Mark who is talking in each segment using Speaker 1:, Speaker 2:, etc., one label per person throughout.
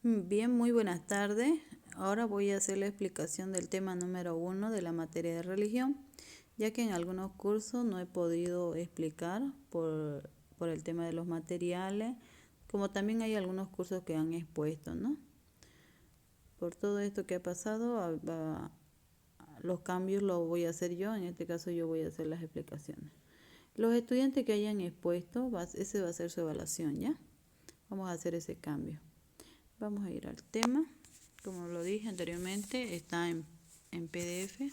Speaker 1: Bien, muy buenas tardes. Ahora voy a hacer la explicación del tema número 1 de la materia de religión, ya que en algunos cursos no he podido explicar por el tema de los materiales, como también hay algunos cursos que han expuesto, ¿no? Por todo esto que ha pasado, los cambios los voy a hacer yo, en este caso yo voy a hacer las explicaciones. Los estudiantes que hayan expuesto, ese va a ser su evaluación, ¿ya? Vamos a hacer ese cambio. Vamos a ir al tema. Como lo dije anteriormente, está en PDF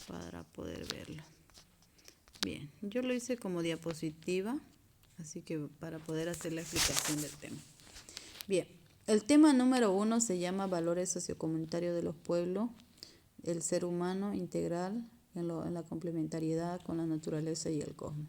Speaker 1: para poder verlo. Bien, yo lo hice como diapositiva, así que para poder hacer la explicación del tema. Bien, el tema número 1 se llama Valores sociocomunitarios de los pueblos, el ser humano integral en la complementariedad con la naturaleza y el cosmos.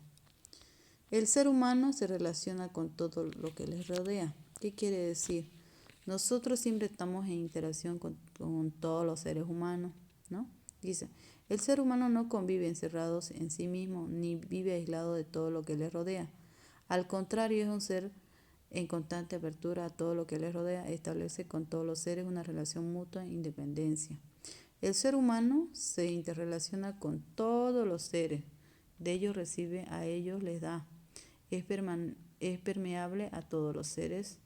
Speaker 1: El ser humano se relaciona con todo lo que les rodea. ¿Qué quiere decir? Nosotros siempre estamos en interacción con todos los seres humanos, ¿no? Dice, el ser humano no convive encerrados en sí mismo, ni vive aislado de todo lo que le rodea. Al contrario, es un ser en constante apertura a todo lo que le rodea, establece con todos los seres una relación mutua e independencia. El ser humano se interrelaciona con todos los seres, de ellos recibe, a ellos les da, es permeable a todos los seres.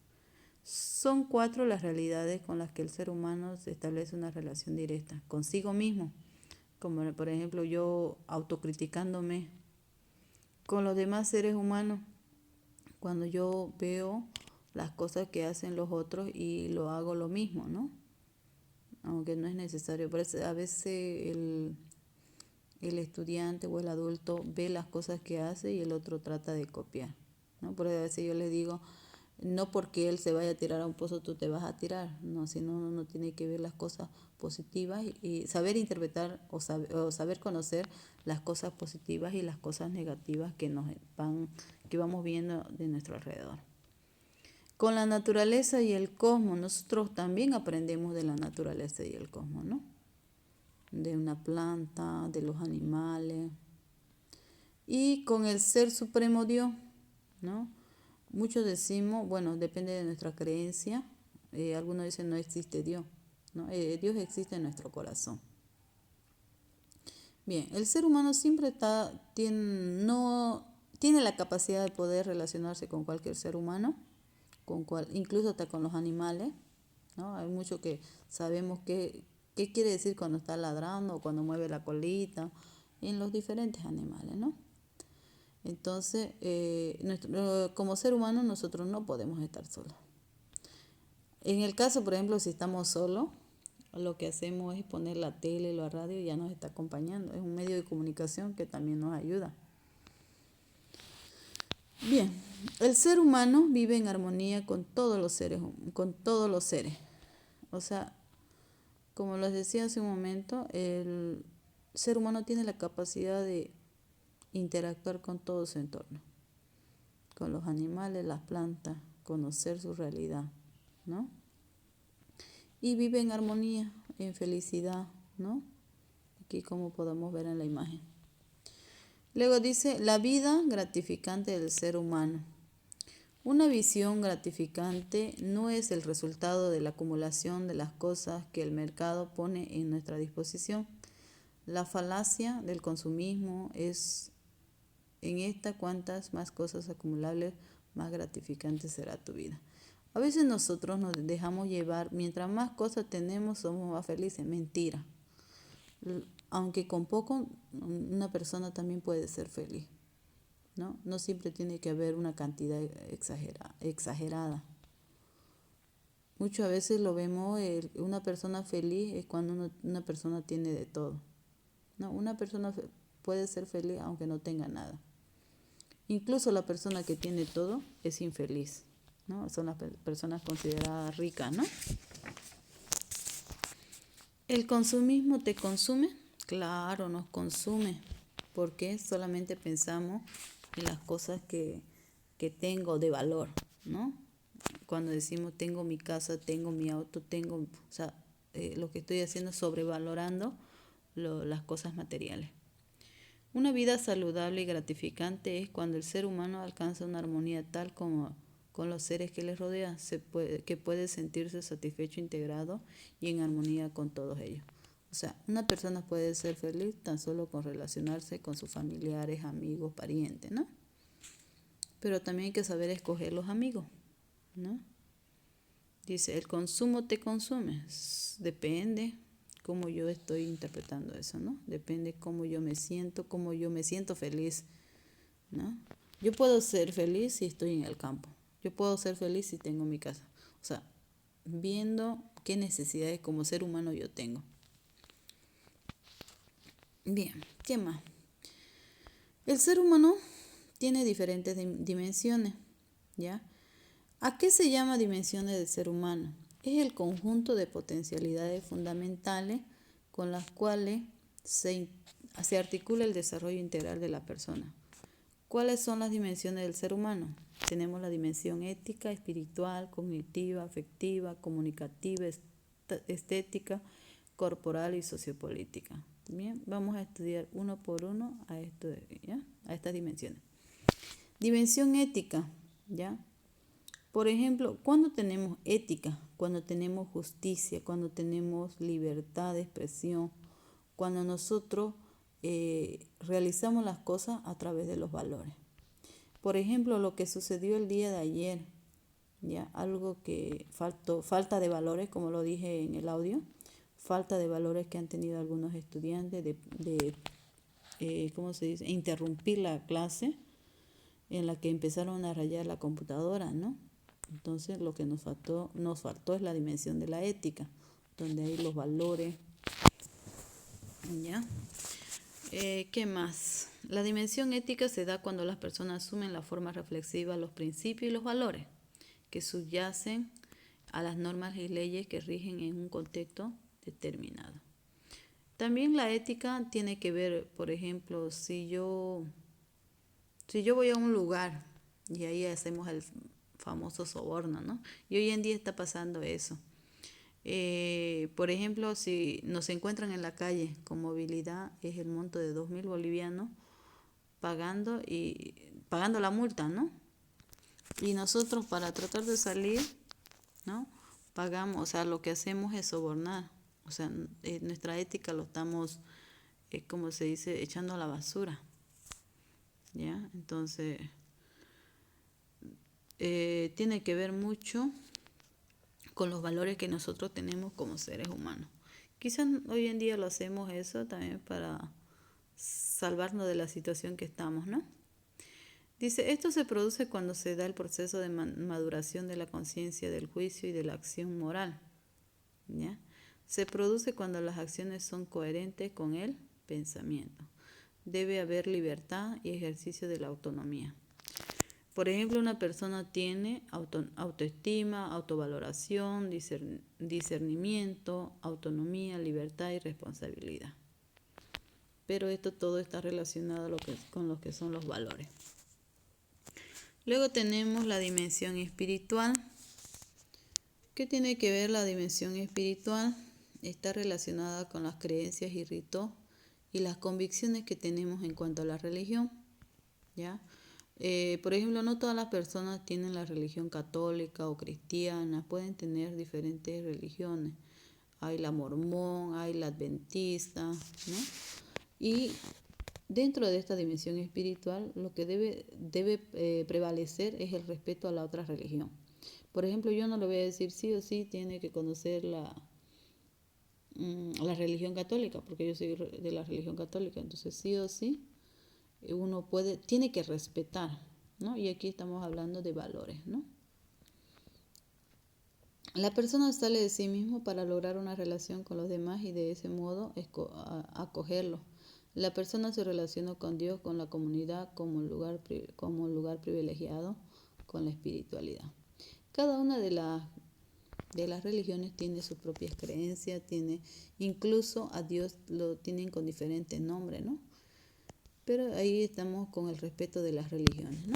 Speaker 1: Son 4 las realidades con las que el ser humano se establece una relación directa. Consigo mismo, como por ejemplo yo autocriticándome. Con los demás seres humanos, cuando yo veo las cosas que hacen los otros y lo hago lo mismo, ¿no? Aunque no es necesario. Por eso a veces el estudiante o el adulto ve las cosas que hace y el otro trata de copiar, ¿no? Por eso a veces yo les digo, no porque él se vaya a tirar a un pozo tú te vas a tirar, no, sino uno tiene que ver las cosas positivas y saber interpretar o saber conocer las cosas positivas y las cosas negativas que vamos viendo de nuestro alrededor. Con la naturaleza y el cosmos, nosotros también aprendemos de la naturaleza y el cosmos, ¿no? De una planta, de los animales. Y con el Ser Supremo Dios, ¿no? Muchos decimos, bueno, depende de nuestra creencia. Algunos dicen no existe Dios, ¿no? Dios existe en nuestro corazón. Bien, el ser humano siempre tiene la capacidad de poder relacionarse con cualquier ser humano, incluso hasta con los animales, ¿no? Hay mucho que sabemos qué quiere decir cuando está ladrando o cuando mueve la colita en los diferentes animales, ¿no? Entonces, como ser humano nosotros no podemos estar solos. En el caso, por ejemplo, si estamos solos, lo que hacemos es poner la tele, la radio y ya nos está acompañando. Es un medio de comunicación que también nos ayuda. Bien, el ser humano vive en armonía con todos los seres. O sea, como les decía hace un momento, el ser humano tiene la capacidad de interactuar con todo su entorno, con los animales, las plantas, conocer su realidad, ¿no? Y vive en armonía, en felicidad, ¿no? Aquí como podemos ver en la imagen. Luego dice, la vida gratificante del ser humano. Una visión gratificante no es el resultado de la acumulación de las cosas que el mercado pone en nuestra disposición. La falacia del consumismo es en esta cuantas más cosas acumulables, más gratificante será tu vida. A veces nosotros nos dejamos llevar, mientras más cosas tenemos somos más felices. Mentira. Aunque con poco una persona también puede ser feliz, ¿no? No siempre tiene que haber una cantidad exagerada. Muchas veces lo vemos, una persona feliz es cuando una persona tiene de todo, ¿no? Una persona puede ser feliz aunque no tenga nada. Incluso la persona que tiene todo es infeliz, ¿no? Son las personas consideradas ricas, ¿no? ¿El consumismo te consume? Claro, nos consume, porque solamente pensamos en las cosas que tengo de valor, ¿no? Cuando decimos tengo mi casa, tengo mi auto, o sea, lo que estoy haciendo es sobrevalorando las cosas materiales. Una vida saludable y gratificante es cuando el ser humano alcanza una armonía tal como con los seres que les rodean, que puede sentirse satisfecho, integrado y en armonía con todos ellos. O sea, una persona puede ser feliz tan solo con relacionarse con sus familiares, amigos, parientes, ¿no? Pero también hay que saber escoger los amigos, ¿no? Dice, el consumo te consume. Depende cómo yo estoy interpretando eso, ¿no? Depende cómo yo me siento feliz, ¿no? Yo puedo ser feliz si estoy en el campo. Yo puedo ser feliz si tengo mi casa. O sea, viendo qué necesidades como ser humano yo tengo. Bien, ¿qué más? El ser humano tiene diferentes dimensiones, ¿ya? ¿A qué se llama dimensiones del ser humano? Es el conjunto de potencialidades fundamentales con las cuales se articula el desarrollo integral de la persona. ¿Cuáles son las dimensiones del ser humano? Tenemos la dimensión ética, espiritual, cognitiva, afectiva, comunicativa, estética, corporal y sociopolítica. Bien, vamos a estudiar uno por uno a estas dimensiones. Dimensión ética, ¿ya? Por ejemplo, ¿cuándo tenemos ética? Cuando tenemos justicia, cuando tenemos libertad de expresión, cuando nosotros realizamos las cosas a través de los valores. Por ejemplo, lo que sucedió el día de ayer, ¿ya? Algo que falta de valores, como lo dije en el audio, falta de valores que han tenido algunos estudiantes ¿cómo se dice? Interrumpir la clase en la que empezaron a rayar la computadora, ¿no? Entonces lo que nos faltó es la dimensión de la ética, donde hay los valores, ¿ya? ¿Qué más? La dimensión ética se da cuando las personas asumen la forma reflexiva, los principios y los valores que subyacen a las normas y leyes que rigen en un contexto determinado. También la ética tiene que ver, por ejemplo, si yo voy a un lugar y ahí hacemos el famoso soborno, ¿no? Y hoy en día está pasando eso. Por ejemplo, si nos encuentran en la calle con movilidad, es el monto de 2.000 bolivianos pagando la multa, ¿no? Y nosotros para tratar de salir, ¿no? Pagamos, o sea, lo que hacemos es sobornar. O sea, nuestra ética lo estamos, como se dice, echando a la basura, ¿ya? Entonces, tiene que ver mucho con los valores que nosotros tenemos como seres humanos. Quizás hoy en día lo hacemos eso también para salvarnos de la situación que estamos, ¿no? Dice, esto se produce cuando se da el proceso de maduración de la conciencia, del juicio y de la acción moral, ¿ya? Se produce cuando las acciones son coherentes con el pensamiento. Debe haber libertad y ejercicio de la autonomía. Por ejemplo, una persona tiene autoestima, autovaloración, discernimiento, autonomía, libertad y responsabilidad. Pero esto todo está relacionado con lo que son los valores. Luego tenemos la dimensión espiritual. ¿Qué tiene que ver la dimensión espiritual? Está relacionada con las creencias y ritos y las convicciones que tenemos en cuanto a la religión, ¿ya? Por ejemplo, no todas las personas tienen la religión católica o cristiana, pueden tener diferentes religiones. Hay la mormón, hay la adventista, ¿no? Y dentro de esta dimensión espiritual, lo que debe prevalecer es el respeto a la otra religión. Por ejemplo, yo no le voy a decir sí o sí tiene que conocer la religión católica, porque yo soy de la religión católica, entonces sí o sí uno tiene que respetar, ¿no? Y aquí estamos hablando de valores, ¿no? La persona sale de sí mismo para lograr una relación con los demás y de ese modo acogerlo. La persona se relaciona con Dios, con la comunidad, como lugar privilegiado, con la espiritualidad. Cada una de las religiones tiene sus propias creencias, incluso a Dios lo tienen con diferentes nombres, ¿no? Pero ahí estamos con el respeto de las religiones, ¿no?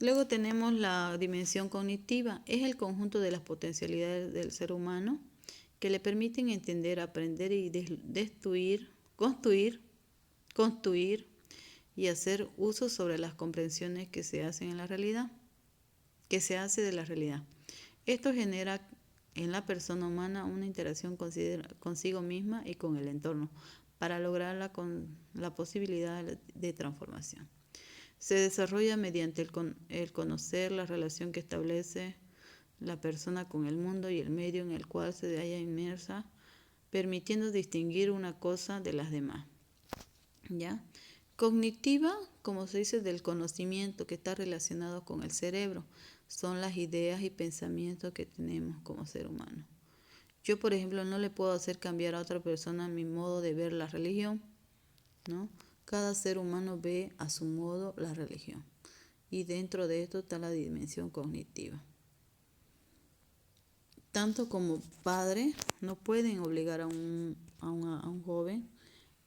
Speaker 1: Luego tenemos la dimensión cognitiva. Es el conjunto de las potencialidades del ser humano que le permiten entender, aprender y construir y hacer uso sobre las comprensiones que se hacen en la realidad. que se hace de la realidad. Esto genera en la persona humana una interacción consigo misma y con el entorno para lograr la posibilidad de transformación. Se desarrolla mediante el conocer la relación que establece la persona con el mundo y el medio en el cual se halla inmersa, permitiendo distinguir una cosa de las demás. ¿Ya? Cognitiva, como se dice, del conocimiento que está relacionado con el cerebro, son las ideas y pensamientos que tenemos como ser humano. Yo, por ejemplo, no le puedo hacer cambiar a otra persona mi modo de ver la religión, ¿no? Cada ser humano ve a su modo la religión. Y dentro de esto está la dimensión cognitiva. Tanto como padres no pueden obligar a un joven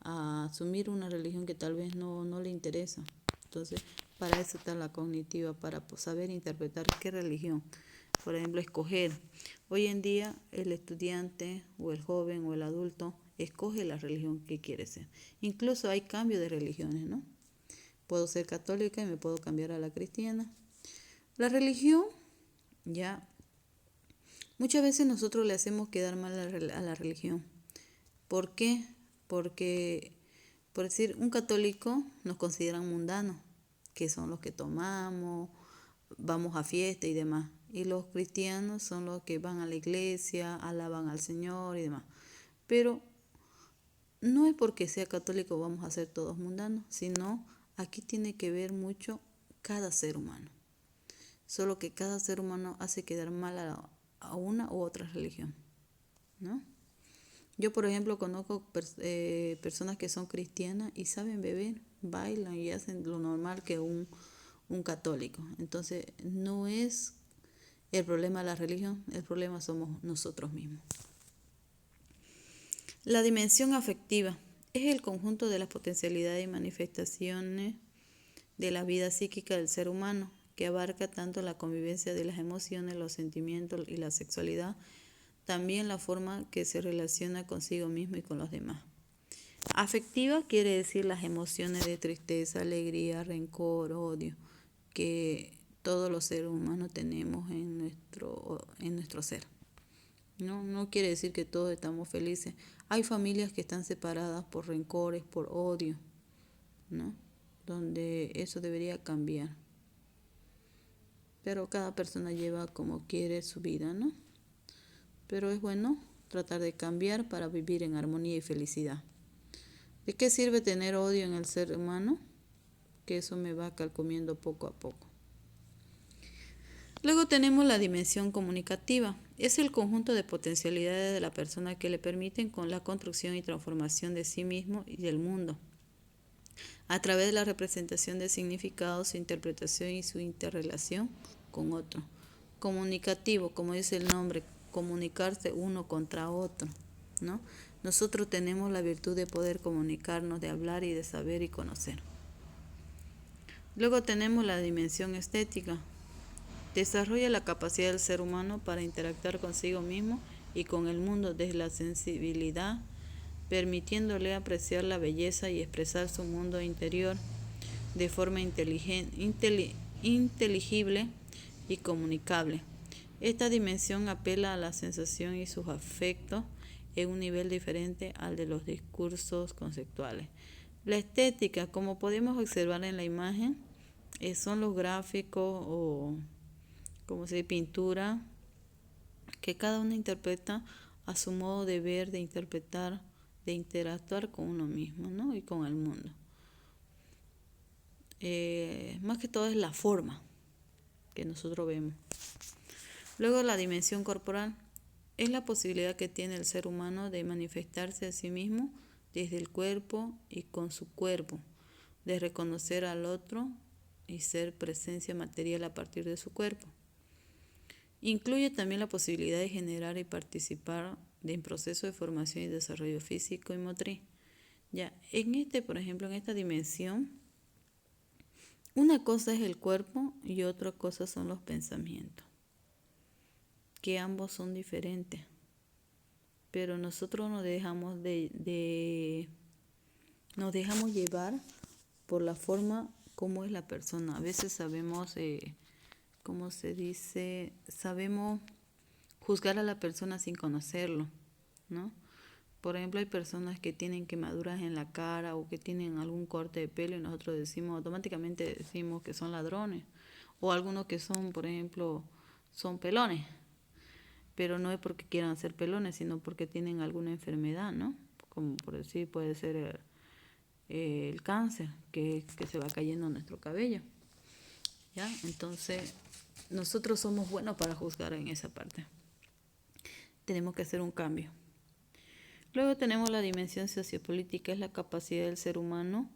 Speaker 1: a asumir una religión que tal vez no le interesa. Entonces, para eso está la cognitiva, para saber interpretar qué religión. Por ejemplo, escoger. Hoy en día el estudiante o el joven o el adulto escoge la religión que quiere ser. Incluso hay cambio de religiones, ¿no? Puedo ser católica y me puedo cambiar a la cristiana. La religión, ya, muchas veces nosotros le hacemos quedar mal a la religión. ¿Por qué? Porque, por decir, un católico nos consideran mundanos, que son los que tomamos, vamos a fiesta y demás. Y los cristianos son los que van a la iglesia, alaban al Señor y demás. Pero no es porque sea católico vamos a ser todos mundanos, sino aquí tiene que ver mucho cada ser humano. Solo que cada ser humano hace quedar mal a una u otra religión, ¿no? Yo, por ejemplo, conozco personas que son cristianas y saben beber, bailan y hacen lo normal que un católico. Entonces, no es el problema de la religión, el problema somos nosotros mismos. La dimensión afectiva es el conjunto de las potencialidades y manifestaciones de la vida psíquica del ser humano, que abarca tanto la convivencia de las emociones, los sentimientos y la sexualidad, también la forma que se relaciona consigo mismo y con los demás. Afectiva quiere decir las emociones de tristeza, alegría, rencor, odio, que todos los seres humanos tenemos en nuestro ser. No quiere decir que todos estamos felices. Hay familias que están separadas por rencores, por odio, ¿no? Donde eso debería cambiar. Pero cada persona lleva como quiere su vida, ¿no? Pero es bueno tratar de cambiar para vivir en armonía y felicidad. ¿De qué sirve tener odio en el ser humano? Que eso me va calcomiendo poco a poco. Luego tenemos la dimensión comunicativa. Es el conjunto de potencialidades de la persona que le permiten con la construcción y transformación de sí mismo y del mundo, a través de la representación de significados, su interpretación y su interrelación con otro. Comunicativo, como dice el nombre, comunicarse uno contra otro, ¿no? Nosotros tenemos la virtud de poder comunicarnos, de hablar y de saber y conocer. Luego tenemos la dimensión estética. Desarrolla la capacidad del ser humano para interactuar consigo mismo y con el mundo desde la sensibilidad, permitiéndole apreciar la belleza y expresar su mundo interior de forma inteligible y comunicable. Esta dimensión apela a la sensación y sus afectos en un nivel diferente al de los discursos conceptuales. La estética, como podemos observar en la imagen, son los gráficos o como se dice, pintura, que cada uno interpreta a su modo de ver, de interpretar, de interactuar con uno mismo, ¿no? Y con el mundo. Más que todo es la forma que nosotros vemos. Luego la dimensión corporal es la posibilidad que tiene el ser humano de manifestarse a sí mismo desde el cuerpo y con su cuerpo, de reconocer al otro y ser presencia material a partir de su cuerpo. Incluye también la posibilidad de generar y participar en procesos de formación y desarrollo físico y motriz. Ya, por ejemplo, en esta dimensión, una cosa es el cuerpo y otra cosa son los pensamientos, que ambos son diferentes, pero nosotros nos dejamos nos dejamos llevar por la forma como es la persona. A veces sabemos ¿cómo se dice? Sabemos juzgar a la persona sin conocerlo, ¿no? Por ejemplo, hay personas que tienen quemaduras en la cara o que tienen algún corte de pelo y nosotros automáticamente decimos que son ladrones. O algunos que son, por ejemplo, son pelones, pero no es porque quieran ser pelones, sino porque tienen alguna enfermedad, ¿no? Como por decir, puede ser el cáncer, que se va cayendo nuestro cabello, ¿ya? Entonces, nosotros somos buenos para juzgar en esa parte. Tenemos que hacer un cambio. Luego tenemos la dimensión sociopolítica, es la capacidad del ser humano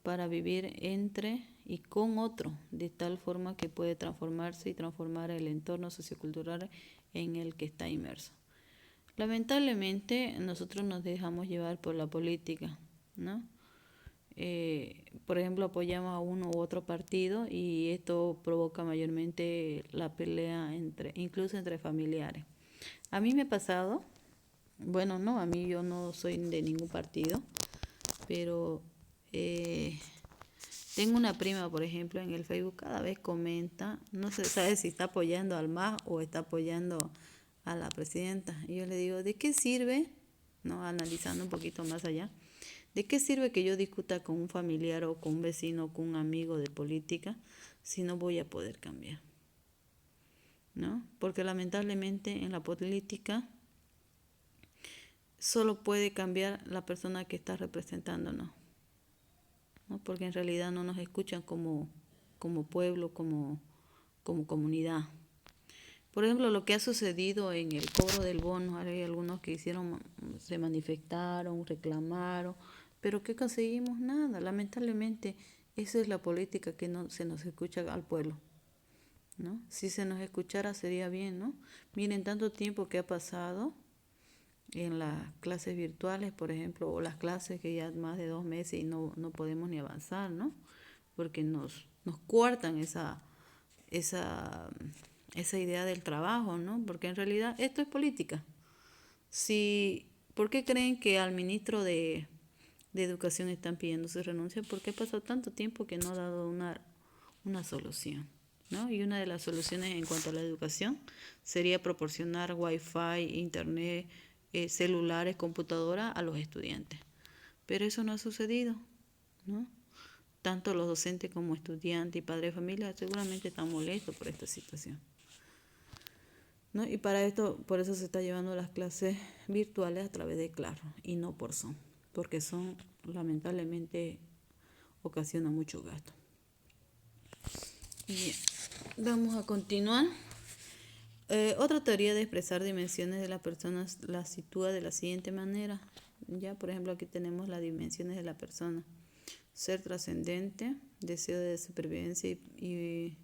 Speaker 1: para vivir entre y con otro, de tal forma que puede transformarse y transformar el entorno sociocultural en el que está inmerso. Lamentablemente, nosotros nos dejamos llevar por la política, ¿no? Por ejemplo, apoyamos a uno u otro partido y esto provoca mayormente la pelea incluso entre familiares. A mí me ha pasado, bueno, no, a mí yo no soy de ningún partido, pero tengo una prima, por ejemplo, en el Facebook, cada vez comenta, no se sabe si está apoyando al MAS o está apoyando a la presidenta. Y yo le digo, ¿de qué sirve? ¿No? Analizando un poquito más allá. ¿De qué sirve que yo discuta con un familiar o con un vecino o con un amigo de política si no voy a poder cambiar? ¿No? Porque lamentablemente en la política solo puede cambiar la persona que está representándonos, ¿no? Porque en realidad no nos escuchan como pueblo, como comunidad. Por ejemplo, lo que ha sucedido en el cobro del bono, hay algunos que se manifestaron, reclamaron, pero ¿qué conseguimos? Nada. Lamentablemente, esa es la política, que no se nos escucha al pueblo, ¿no? Si se nos escuchara sería bien, ¿no? Miren, tanto tiempo que ha pasado en las clases virtuales, por ejemplo, o las clases que ya más de 2 meses y no podemos ni avanzar, ¿no? Porque nos coartan esa idea del trabajo, ¿no? Porque en realidad esto es política. ¿Por qué creen que al ministro de Educación están pidiendo su renuncia? Porque ha pasado tanto tiempo que no ha dado una solución, ¿no? Y una de las soluciones en cuanto a la educación sería proporcionar wifi, internet, celulares, computadoras a los estudiantes. Pero eso no ha sucedido, ¿no? Tanto los docentes como estudiantes y padres de familia seguramente están molestos por esta situación, ¿no? Y para esto, por eso se está llevando las clases virtuales a través de Claro y no por Zoom, porque Zoom lamentablemente ocasiona mucho gasto. Bien, vamos a continuar. Otra teoría de expresar dimensiones de las personas la sitúa de la siguiente manera. Ya, por ejemplo, aquí tenemos las dimensiones de la persona: ser trascendente, deseo de supervivencia y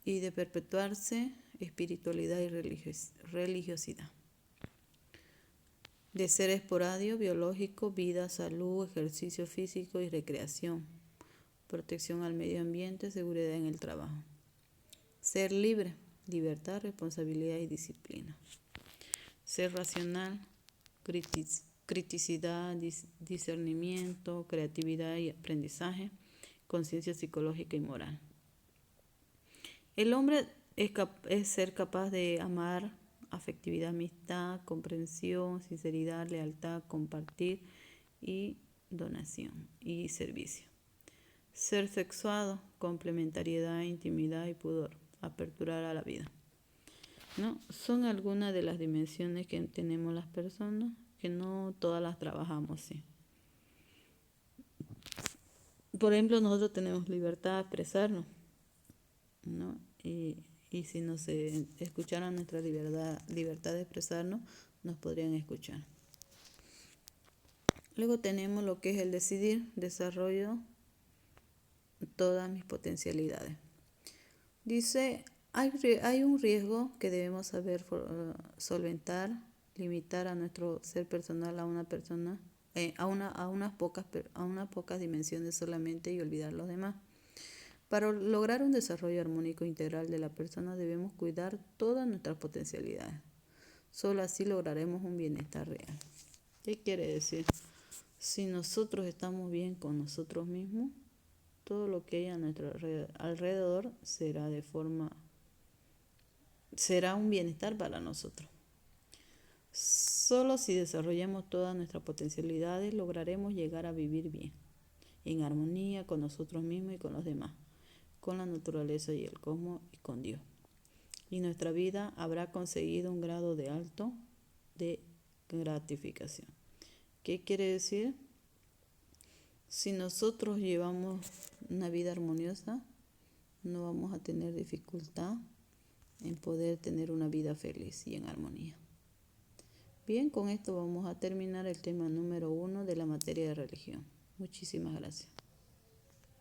Speaker 1: de perpetuarse, espiritualidad y religiosidad. De ser esporádico, biológico, vida, salud, ejercicio físico y recreación. Protección al medio ambiente, seguridad en el trabajo. Ser libre, libertad, responsabilidad y disciplina. Ser racional, criticidad, discernimiento, creatividad y aprendizaje, conciencia psicológica y moral. El hombre es ser capaz de amar, afectividad, amistad, comprensión, sinceridad, lealtad, compartir y donación y servicio. Ser sexuado, complementariedad, intimidad y pudor, aperturar a la vida, ¿no? Son algunas de las dimensiones que tenemos las personas, que no todas las trabajamos, sí. Por ejemplo, nosotros tenemos libertad de expresarnos, ¿no? Y si nos escucharan nuestra libertad de expresarnos, nos podrían escuchar. Luego tenemos lo que es el decidir, desarrollo todas mis potencialidades. Dice, hay un riesgo que debemos saber solventar, limitar a nuestro ser personal a una persona, a unas pocas dimensiones solamente y olvidar los demás. Para lograr un desarrollo armónico integral de la persona debemos cuidar todas nuestras potencialidades. Solo así lograremos un bienestar real. ¿Qué quiere decir? Si nosotros estamos bien con nosotros mismos, todo lo que hay a nuestro alrededor será un bienestar para nosotros. Solo si desarrollamos todas nuestras potencialidades lograremos llegar a vivir bien, en armonía con nosotros mismos y con los demás, con la naturaleza y el cosmos y con Dios. Y nuestra vida habrá conseguido un grado de alto de gratificación. ¿Qué quiere decir? Si nosotros llevamos una vida armoniosa, no vamos a tener dificultad en poder tener una vida feliz y en armonía. Bien, con esto vamos a terminar el tema número 1 de la materia de religión. Muchísimas gracias.